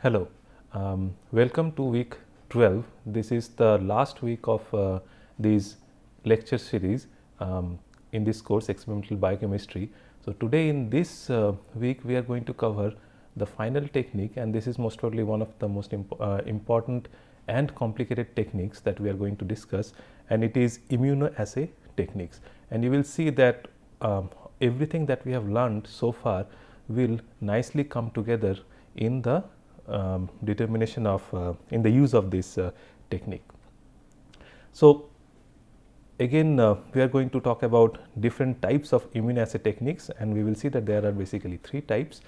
Hello, welcome to week 12. This is the last week of this lecture series in this course, experimental biochemistry. So today in this week we are going to cover the final technique, and this is most probably one of the most important and complicated techniques that we are going to discuss, and it is immunoassay techniques. And you will see that everything that we have learned so far will nicely come together in the determination of in the use of this technique. So again we are going to talk about different types of immunoassay techniques, and we will see that there are basically three types.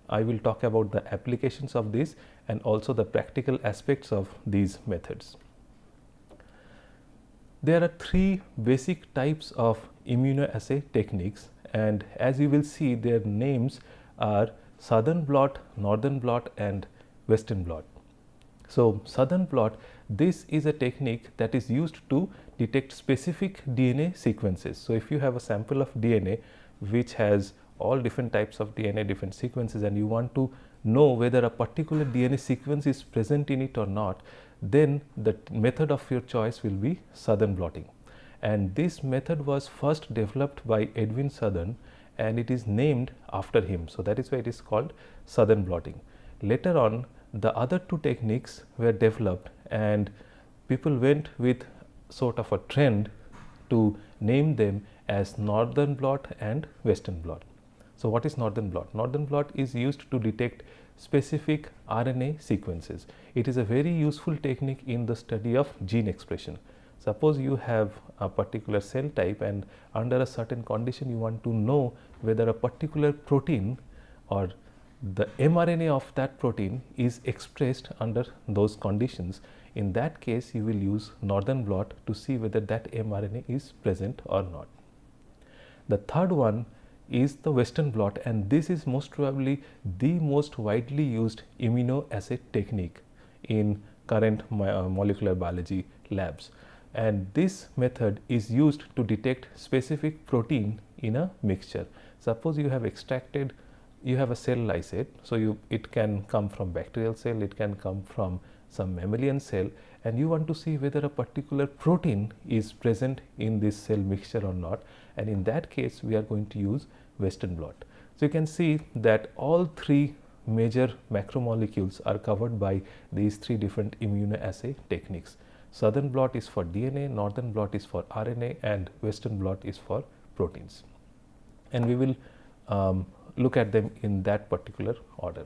I will talk about the applications of this and also the practical aspects of these methods. There are three basic types of immunoassay techniques, and as you will see, their names are southern blot, northern blot and western blot. So southern blot, this is a technique that is used to detect specific DNA sequences. So if you have a sample of DNA which has all different types of DNA, different sequences, and you want to know whether a particular DNA sequence is present in it or not, then the method of your choice will be southern blotting. And this method was first developed by Edwin Southern, and it is named after him. So that is why it is called southern blotting. Later on, the other two techniques were developed, and people went with sort of a trend to name them as northern blot and western blot. So what is northern blot? Northern blot is used to detect specific RNA sequences. It is a very useful technique in the study of gene expression. Suppose you have a particular cell type, and under a certain condition you want to know whether a particular protein or the mRNA of that protein is expressed under those conditions. In that case, you will use northern blot to see whether that mRNA is present or not. The third one is the western blot, and this is most probably the most widely used immunoassay technique in current molecular biology labs. And this method is used to detect specific protein in a mixture. Suppose you have extracted, you have a cell lysate, so it can come from bacterial cell, it can come from some mammalian cell, and you want to see whether a particular protein is present in this cell mixture or not, and in that case we are going to use western blot. So you can see that all three major macromolecules are covered by these three different immunoassay techniques. Southern blot is for DNA, northern blot is for RNA, and western blot is for proteins. And we will look at them in that particular order.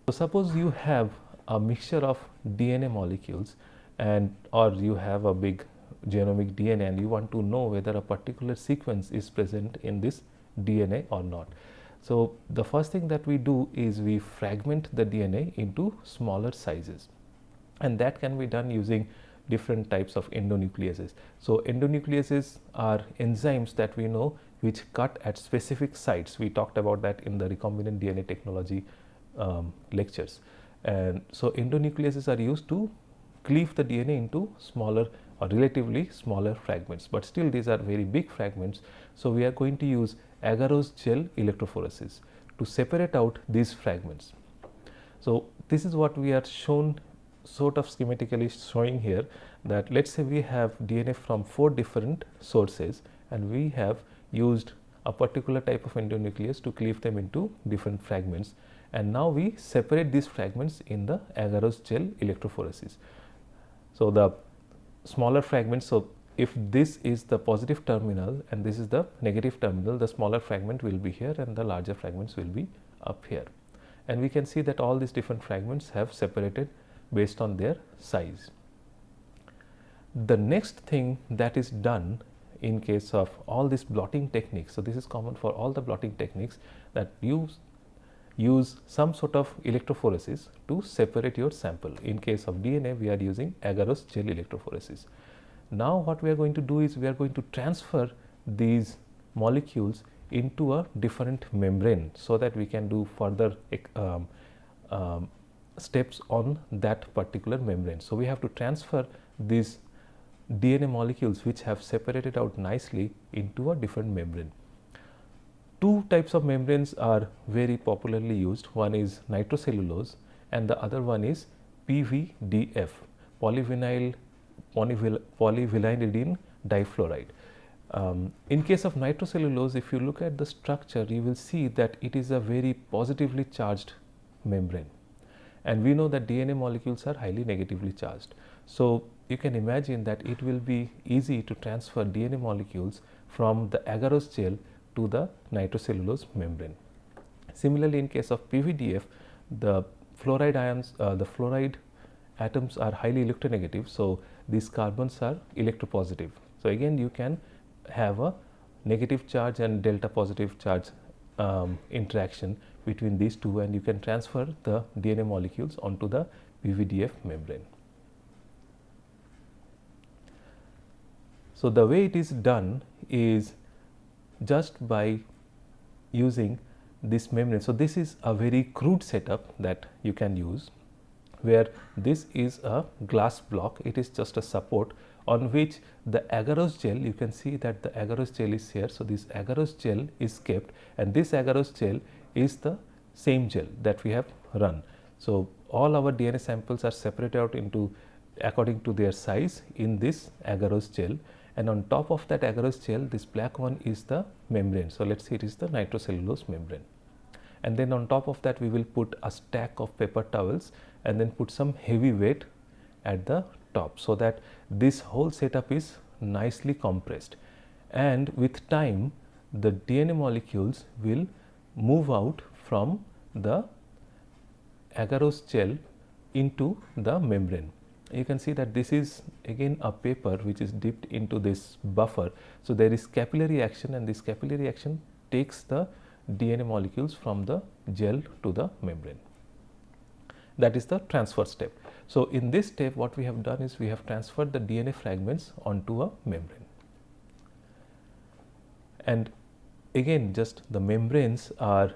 So suppose you have a mixture of DNA molecules, and or you have a big genomic DNA, and you want to know whether a particular sequence is present in this DNA or not. So the first thing that we do is we fragment the DNA into smaller sizes, and that can be done using different types of endonucleases. So endonucleases are enzymes that we know which cut at specific sites. We talked about that in the recombinant DNA technology lectures. And so endonucleases are used to cleave the DNA into smaller or relatively smaller fragments, but still these are very big fragments. So we are going to use agarose gel electrophoresis to separate out these fragments. So this is what we are shown sort of schematically showing here, that let's say we have DNA from 4 different sources, and we have used a particular type of endonuclease to cleave them into different fragments, and now we separate these fragments in the agarose gel electrophoresis. So the smaller fragments, so if this is the positive terminal and this is the negative terminal, the smaller fragment will be here and the larger fragments will be up here, and we can see that all these different fragments have separated based on their size. The next thing that is done in case of all these blotting techniques, so this is common for all the blotting techniques, that you use some sort of electrophoresis to separate your sample. In case of DNA, we are using agarose gel electrophoresis. Now what we are going to do is we are going to transfer these molecules into a different membrane so that we can do further steps on that particular membrane. So, we have to transfer these DNA molecules which have separated out nicely into a different membrane. Two types of membranes are very popularly used. One is nitrocellulose and the other one is PVDF, polyvinylidene difluoride. In case of nitrocellulose, if you look at the structure, you will see that it is a very positively charged membrane, and we know that DNA molecules are highly negatively charged. So, you can imagine that it will be easy to transfer DNA molecules from the agarose gel to the nitrocellulose membrane. Similarly, in case of PVDF, the fluoride ions, the fluoride atoms are highly electronegative. So, these carbons are electropositive. So, again you can have a negative charge and delta positive charge interaction between these two, and you can transfer the DNA molecules onto the PVDF membrane. So, the way it is done is just by using this membrane. So, this is a very crude setup that you can use, where this is a glass block. It is just a support on which the agarose gel, you can see that the agarose gel is here. So, this agarose gel is kept, and this agarose gel is the same gel that we have run. So, all our DNA samples are separated out into according to their size in this agarose gel, and on top of that agarose gel, this black one is the membrane. So, let us say it is the nitrocellulose membrane, and then on top of that we will put a stack of paper towels and then put some heavy weight at the top, so that this whole setup is nicely compressed, and with time the DNA molecules will move out from the agarose gel into the membrane. You can see that this is again a paper which is dipped into this buffer. So, there is capillary action, and this capillary action takes the DNA molecules from the gel to the membrane. That is the transfer step. So, in this step what we have done is we have transferred the DNA fragments onto a membrane, and again just the membranes are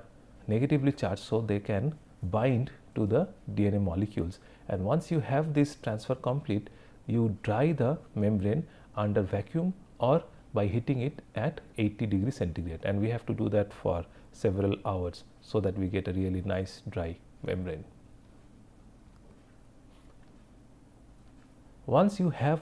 negatively charged, so they can bind to the DNA molecules, and once you have this transfer complete, you dry the membrane under vacuum or by heating it at 80 degrees centigrade, and we have to do that for several hours so that we get a really nice dry membrane. Once you have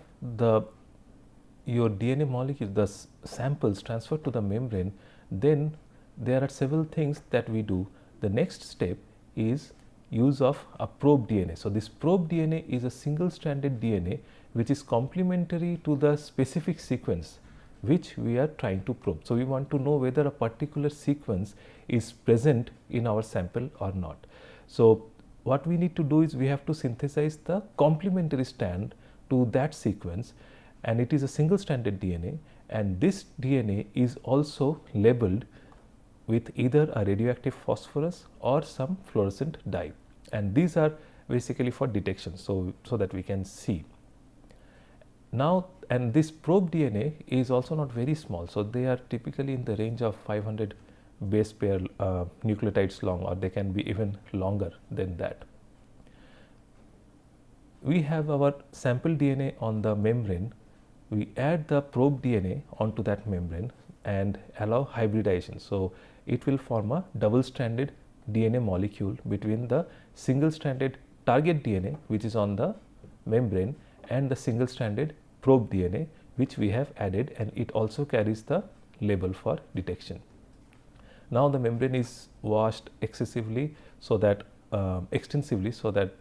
your DNA molecules, the samples transferred to the membrane, then there are several things that we do. The next step is use of a probe DNA. So, this probe DNA is a single stranded DNA which is complementary to the specific sequence which we are trying to probe. So, we want to know whether a particular sequence is present in our sample or not. So, what we need to do is we have to synthesize the complementary strand to that sequence, and it is a single stranded DNA, and this DNA is also labeled with either a radioactive phosphorus or some fluorescent dye, and these are basically for detection, so that we can see. Now, and this probe DNA is also not very small, so they are typically in the range of 500 base pair nucleotides long, or they can be even longer than that. We have our sample DNA on the membrane, we add the probe DNA onto that membrane and allow hybridization. So, it will form a double stranded DNA molecule between the single stranded target DNA which is on the membrane and the single stranded probe DNA which we have added, and it also carries the label for detection. Now, the membrane is washed excessively so that extensively so that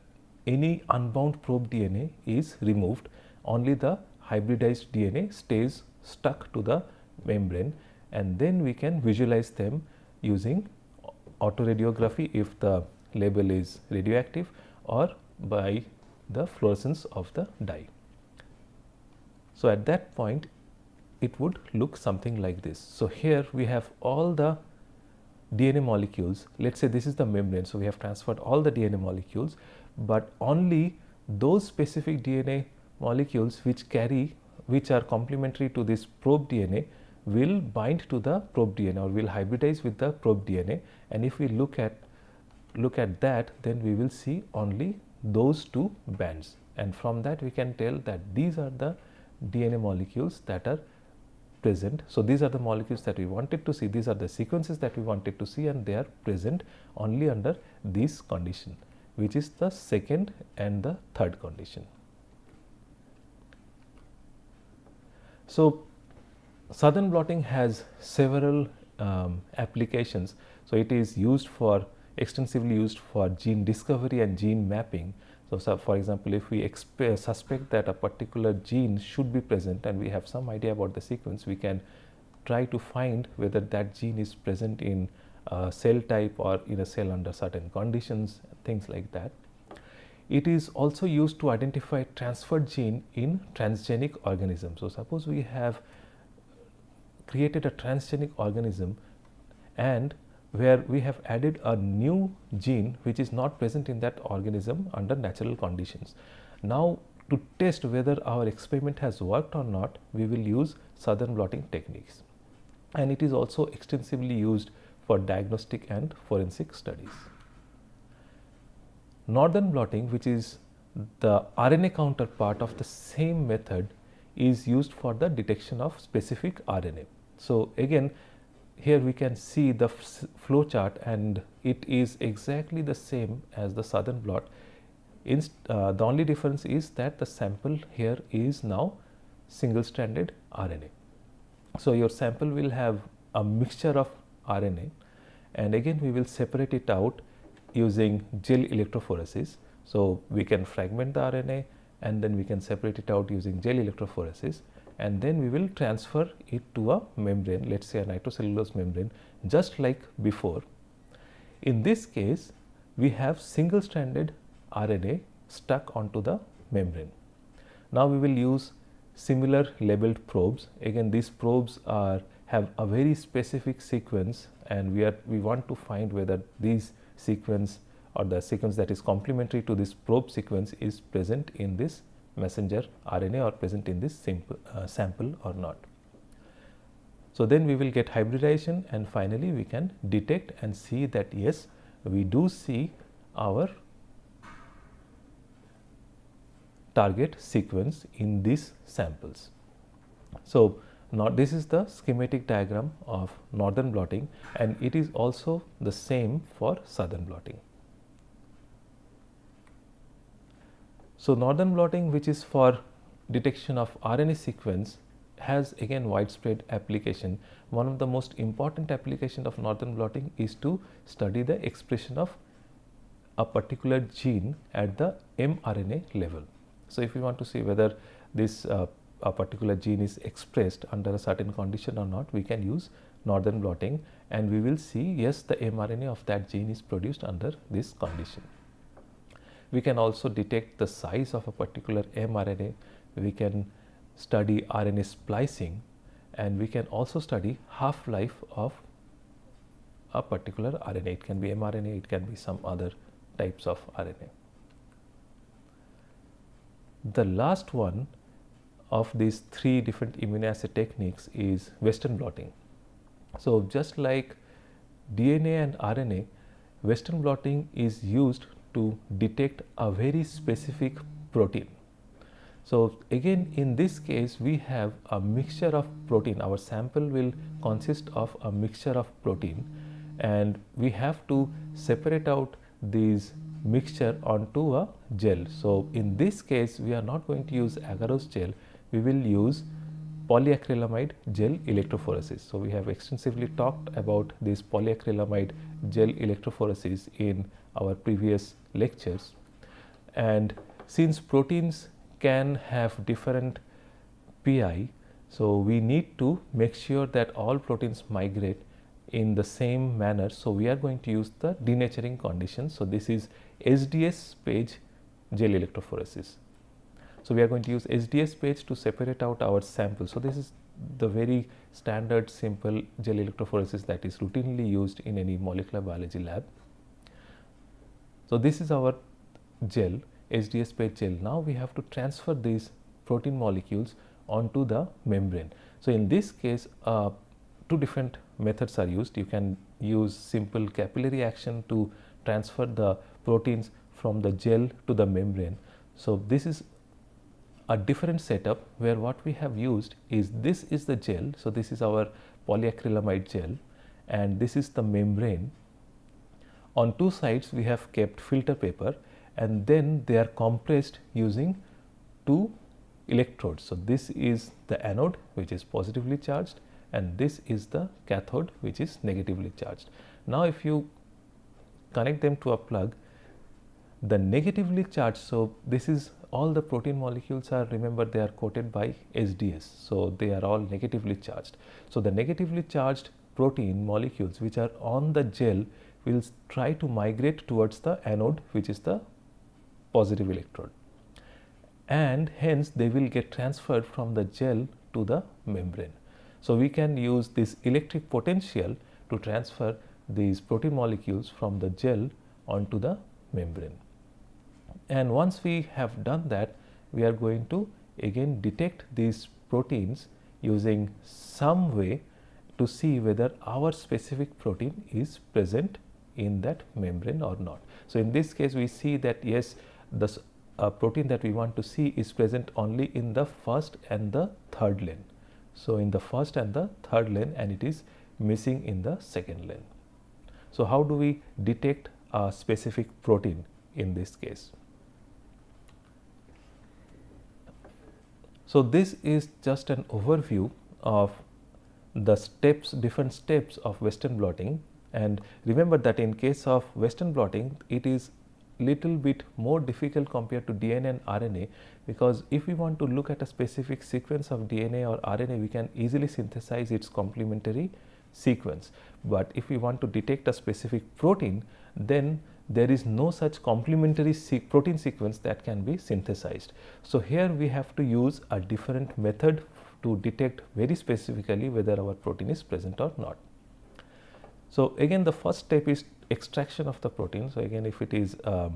any unbound probe DNA is removed, only the hybridized DNA stays stuck to the membrane, and then we can visualize them using autoradiography if the label is radioactive, or by the fluorescence of the dye. So, at that point it would look something like this. So, here we have all the DNA molecules. Let us say this is the membrane. So, we have transferred all the DNA molecules, but only those specific DNA molecules which are complementary to this probe DNA, will bind to the probe DNA or will hybridize with the probe DNA, and if we look at that, then we will see only those two bands, and from that we can tell that these are the DNA molecules that are present. So, these are the molecules that we wanted to see, these are the sequences that we wanted to see, and they are present only under this condition, which is the second and the third condition. So, Southern blotting has several applications. So, it is used for extensively used for gene discovery and gene mapping. So, for example, if we suspect that a particular gene should be present and we have some idea about the sequence, we can try to find whether that gene is present in a cell type or in a cell under certain conditions, things like that. It is also used to identify transferred gene in transgenic organisms. So, suppose we have created a transgenic organism and where we have added a new gene which is not present in that organism under natural conditions. Now, to test whether our experiment has worked or not, we will use Southern blotting techniques, and it is also extensively used for diagnostic and forensic studies. Northern blotting, which is the RNA counterpart of the same method, is used for the detection of specific RNA. So, again here we can see the flow chart, and it is exactly the same as the Southern blot. The only difference is that the sample here is now single stranded RNA. So, your sample will have a mixture of RNA, and again we will separate it out using gel electrophoresis. So, we can fragment the RNA and then we can separate it out using gel electrophoresis, and then we will transfer it to a membrane, let us say a nitrocellulose membrane, just like before. In this case, we have single stranded RNA stuck onto the membrane. Now, we will use similar labeled probes. Again, these probes have a very specific sequence, and we want to find whether these sequence or the sequence that is complementary to this probe sequence is present in this messenger RNA or present in this sample or not. So, then we will get hybridization, and finally, we can detect and see that yes, we do see our target sequence in these samples. So, now this is the schematic diagram of Northern blotting, and it is also the same for Southern blotting. So, Northern blotting, which is for detection of RNA sequence, has again widespread application. One of the most important application of Northern blotting is to study the expression of a particular gene at the mRNA level. So, if we want to see whether this a particular gene is expressed under a certain condition or not, we can use Northern blotting, and we will see yes, the mRNA of that gene is produced under this condition. We can also detect the size of a particular mRNA, we can study RNA splicing, and we can also study half-life of a particular RNA. It can be mRNA, it can be some other types of RNA. The last one of these three different immunoassay techniques is Western blotting. So, just like DNA and RNA, Western blotting is used to detect a very specific protein. So, again in this case we have a mixture of protein, our sample will consist of a mixture of protein, and we have to separate out these mixture onto a gel. So, in this case we are not going to use agarose gel, we will use polyacrylamide gel electrophoresis. So, we have extensively talked about this polyacrylamide gel electrophoresis in our previous lectures, and since proteins can have different pI, so we need to make sure that all proteins migrate in the same manner. So, we are going to use the denaturing conditions. So, this is SDS page gel electrophoresis. So, we are going to use SDS page to separate out our sample. So, this is the very standard simple gel electrophoresis that is routinely used in any molecular biology lab. So, this is our gel, SDS page gel. Now, we have to transfer these protein molecules onto the membrane. So, in this case two different methods are used. You can use simple capillary action to transfer the proteins from the gel to the membrane. So, this is a different setup where what we have used is this is the gel. So, this is our polyacrylamide gel and this is the membrane. On two sides we have kept filter paper and then they are compressed using two electrodes. So, this is the anode which is positively charged and this is the cathode which is negatively charged. Now, if you connect them to a plug, the negatively charged, so this is all the protein molecules are, remember, they are coated by SDS. So, they are all negatively charged. So, the negatively charged protein molecules which are on the gel will try to migrate towards the anode which is the positive electrode, and hence they will get transferred from the gel to the membrane. So, we can use this electric potential to transfer these protein molecules from the gel onto the membrane. And once we have done that, we are going to again detect these proteins using some way to see whether our specific protein is present in that membrane or not. So, in this case we see that yes, the protein that we want to see is present only in the first and the third lane. So, in the first and the third lane, and it is missing in the second lane. So, how do we detect a specific protein in this case? So, this is just an overview of the steps, different steps of Western blotting, and remember that in case of Western blotting it is little bit more difficult compared to DNA and RNA, because if we want to look at a specific sequence of DNA or RNA, we can easily synthesize its complementary sequence. But if we want to detect a specific protein, then there is no such complementary protein sequence that can be synthesized. So, here we have to use a different method to detect very specifically whether our protein is present or not. So, again the first step is extraction of the protein. So, again if it is a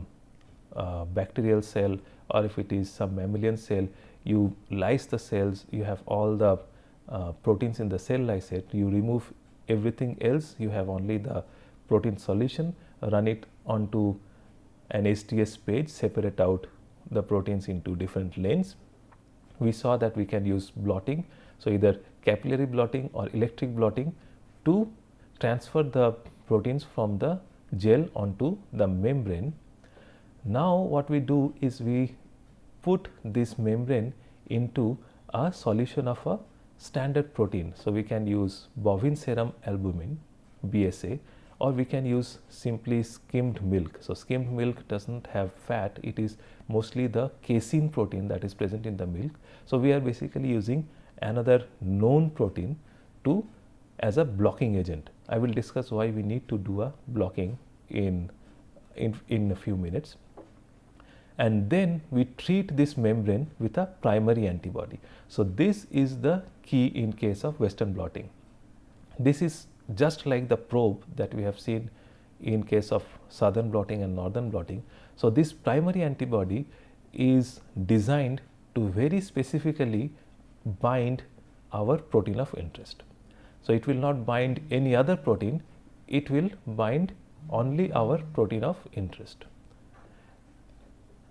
bacterial cell or if it is some mammalian cell, you lyse the cells, you have all the proteins in the cell lysate, you remove everything else, you have only the protein solution, run it onto an STS page, separate out the proteins into different lanes. We saw that we can use blotting, so either capillary blotting or electric blotting to transfer the proteins from the gel onto the membrane. Now, what we do is we put this membrane into a solution of a standard protein. So, we can use bovine serum albumin BSA, or we can use simply skimmed milk. So, skimmed milk does not have fat, it is mostly the casein protein that is present in the milk. So, we are basically using another known protein to as a blocking agent. I will discuss why we need to do a blocking in a few minutes. And then we treat this membrane with a primary antibody. So, this is the key in case of Western blotting. This is just like the probe that we have seen in case of Southern blotting and Northern blotting. So, this primary antibody is designed to very specifically bind our protein of interest. So, it will not bind any other protein, it will bind only our protein of interest.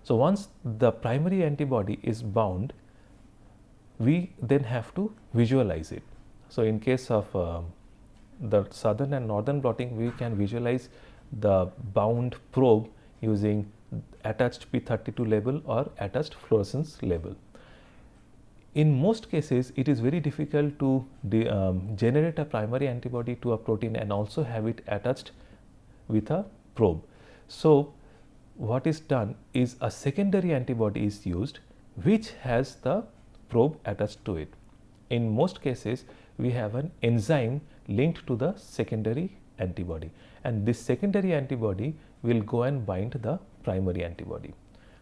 So, once the primary antibody is bound, we then have to visualize it. So, in case of the Southern and Northern blotting, we can visualize the bound probe using attached P32 label or attached fluorescence label. In most cases, it is very difficult to generate a primary antibody to a protein and also have it attached with a probe. So, what is done is a secondary antibody is used which has the probe attached to it. In most cases, we have an enzyme linked to the secondary antibody, and this secondary antibody will go and bind the primary antibody.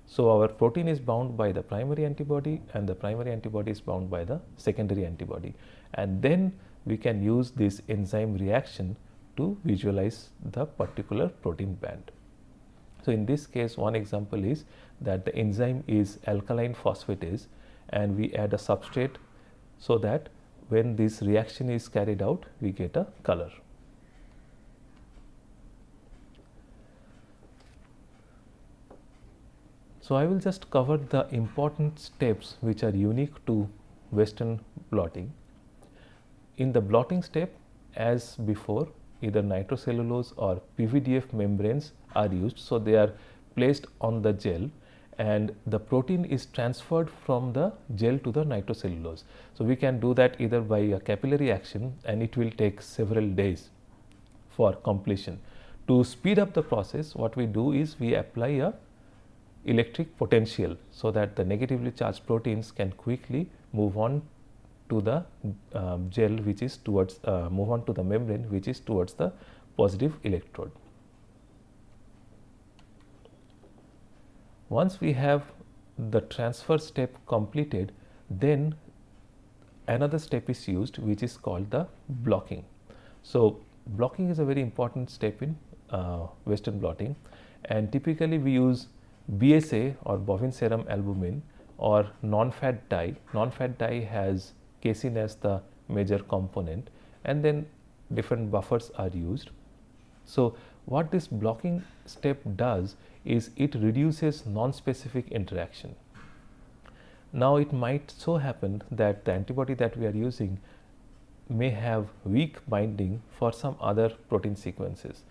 So, our protein is bound by the primary antibody and the primary antibody is bound by the secondary antibody, and then we can use this enzyme reaction to visualize the particular protein band. So, in this case, one example is that the enzyme is alkaline phosphatase and we add a substrate so that when this reaction is carried out, we get a color. So, I will just cover the important steps which are unique to Western blotting. In the blotting step, as before, either nitrocellulose or PVDF membranes are used. So, they are placed on the gel and the protein is transferred from the gel to the nitrocellulose. So, we can do that either by a capillary action, and it will take several days for completion. To speed up the process, what we do is we apply a electric potential, so that the negatively charged proteins can quickly move on to the gel which is towards move on to the membrane which is towards the positive electrode. Once we have the transfer step completed, then another step is used which is called the blocking. So, blocking is a very important step in Western blotting, and typically we use BSA or bovine serum albumin or non-fat dye. Non-fat dye has casein as the major component, and then different buffers are used. So, what this blocking step does is it reduces non-specific interaction. Now, it might so happen that the antibody that we are using may have weak binding for some other protein sequences.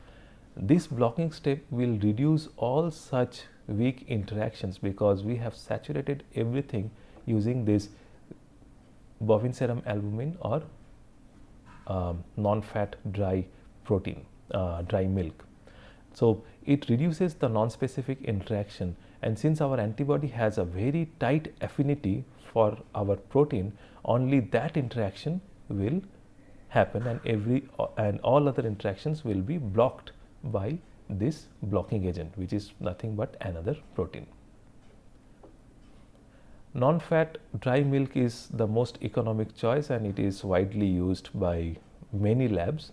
This blocking step will reduce all such weak interactions, because we have saturated everything using this bovine serum albumin or non-fat dry protein, dry milk. So, it reduces the non-specific interaction, and since our antibody has a very tight affinity for our protein, only that interaction will happen, and all other interactions will be blocked by this blocking agent, which is nothing but another protein. Non-fat dry milk is the most economic choice, and it is widely used by many labs.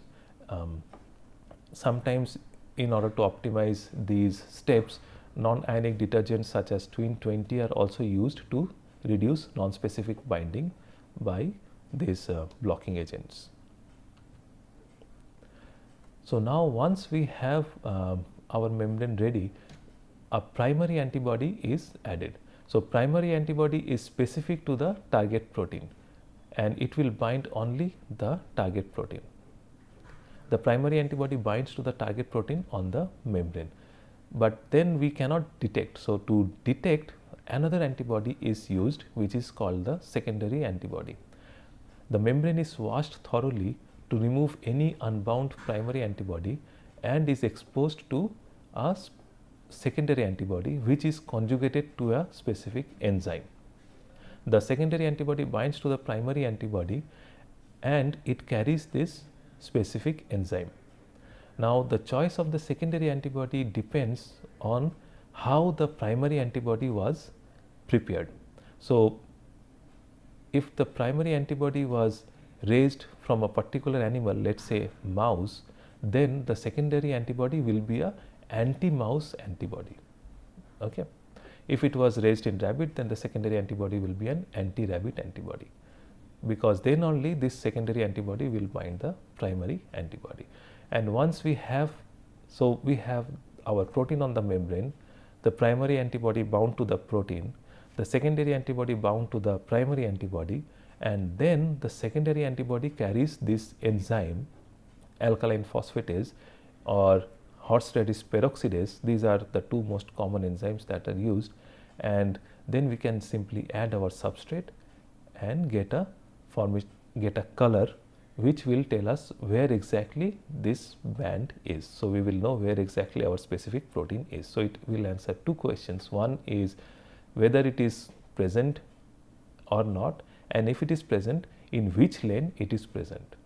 Sometimes, in order to optimize these steps, non-ionic detergents such as Twin 20 are also used to reduce non-specific binding by these blocking agents. So, now once we have our membrane ready, a primary antibody is added. So, primary antibody is specific to the target protein, and it will bind only the target protein. The primary antibody binds to the target protein on the membrane, but then we cannot detect. So, to detect, another antibody is used which is called the secondary antibody. The membrane is washed thoroughly to remove any unbound primary antibody and is exposed to a secondary antibody which is conjugated to a specific enzyme. The secondary antibody binds to the primary antibody and it carries this specific enzyme. Now, the choice of the secondary antibody depends on how the primary antibody was prepared. So, if the primary antibody was raised from a particular animal, let us say mouse, then the secondary antibody will be a anti-mouse antibody. Okay. If it was raised in rabbit, then the secondary antibody will be an anti-rabbit antibody, because then only this secondary antibody will bind the primary antibody. And once we have, so we have our protein on the membrane, the primary antibody bound to the protein, the secondary antibody bound to the primary antibody, and then the secondary antibody carries this enzyme alkaline phosphatase or horseradish peroxidase. These are the two most common enzymes that are used, and then we can simply add our substrate and get a color which will tell us where exactly this band is. So, we will know where exactly our specific protein is. So, it will answer two questions. One is whether it is present or not, and if it is present, in which lane it is present.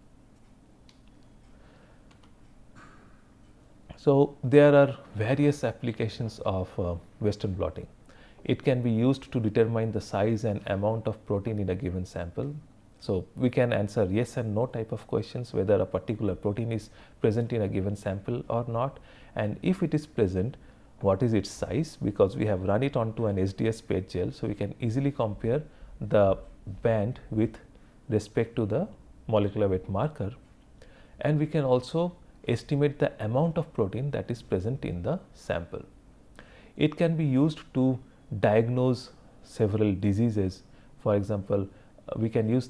So, there are various applications of Western blotting. It can be used to determine the size and amount of protein in a given sample. So, we can answer yes and no type of questions, whether a particular protein is present in a given sample or not, and if it is present, what is its size, because we have run it onto an SDS PET gel. So, we can easily compare the band with respect to the molecular weight marker, and we can also estimate the amount of protein that is present in the sample. It can be used to diagnose several diseases. For example, we can use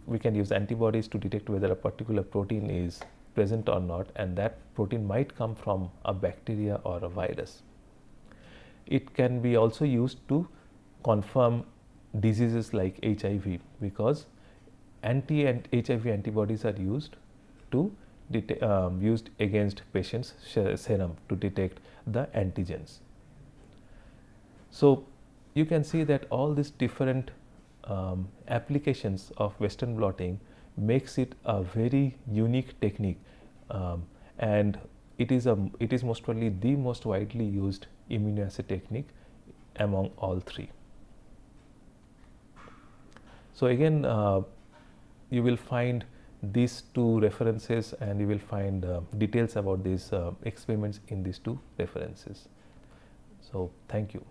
we can use antibodies to detect whether a particular protein is present or not, and that protein might come from a bacteria or a virus. It can be also used to confirm diseases like HIV, because anti-HIV antibodies are used to used against patients' serum to detect the antigens. So you can see that all these different applications of Western blotting makes it a very unique technique, and it is most probably the most widely used immunoassay technique among all three. So again, you will find these two references, and you will find details about these experiments in these two references. So thank you.